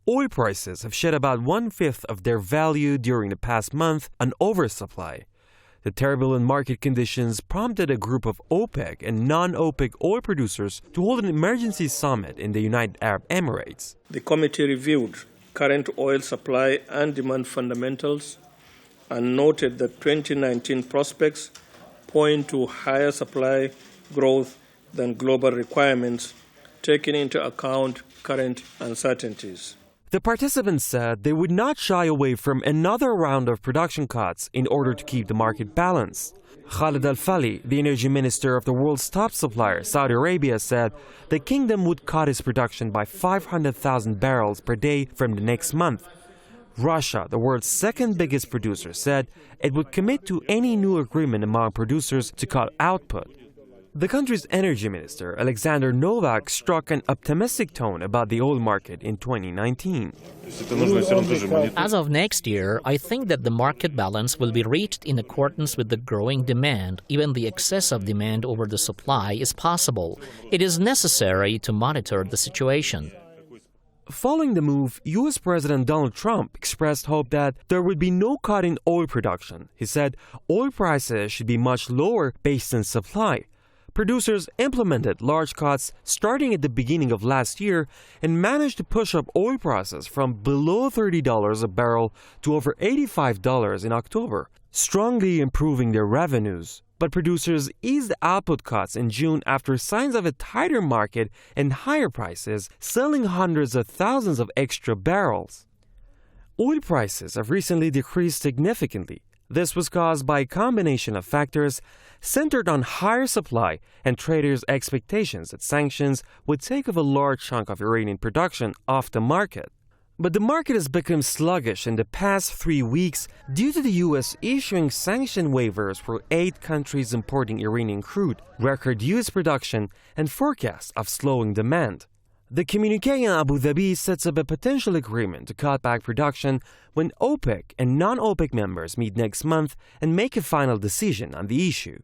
oil prices have shed about one-fifth of their value during the past month on oversupply. The turbulent market conditions prompted a group of OPEC and non-OPEC oil producers to hold an emergency summit in the United Arab Emirates. The committee reviewed current oil supply and demand fundamentals and noted that 2019 prospects point to higher supply growth than global requirements, taking into account current uncertainties. The participants said they would not shy away from another round of production cuts in order to keep the market balanced. Khalid Al-Falih, the energy minister of the world's top supplier, Saudi Arabia, said the kingdom would cut its production by 500,000 barrels per day from the next month. Russia, the world's second biggest producer, said it would commit to any new agreement among producers to cut output. The country's energy minister, Alexander Novak, struck an optimistic tone about the oil market in 2019. As of next year, I think that the market balance will be reached in accordance with the growing demand. Even the excess of demand over the supply is possible. It is necessary to monitor the situation. Following the move, U.S. President Donald Trump expressed hope that there would be no cut in oil production. He said oil prices should be much lower based on supply. Producers implemented large cuts starting at the beginning of last year and managed to push up oil prices from below $30 a barrel to over $85 in October, strongly improving their revenues. But producers eased output cuts in June after signs of a tighter market and higher prices, selling hundreds of thousands of extra barrels. Oil prices have recently decreased significantly. This was caused by a combination of factors centered on higher supply and traders' expectations that sanctions would take off a large chunk of Iranian production off the market. But the market has become sluggish in the past 3 weeks due to the U.S. issuing sanction waivers for 8 countries importing Iranian crude, record U.S. production, and forecasts of slowing demand. The communiqué in Abu Dhabi sets up a potential agreement to cut back production when OPEC and non-OPEC members meet next month and make a final decision on the issue.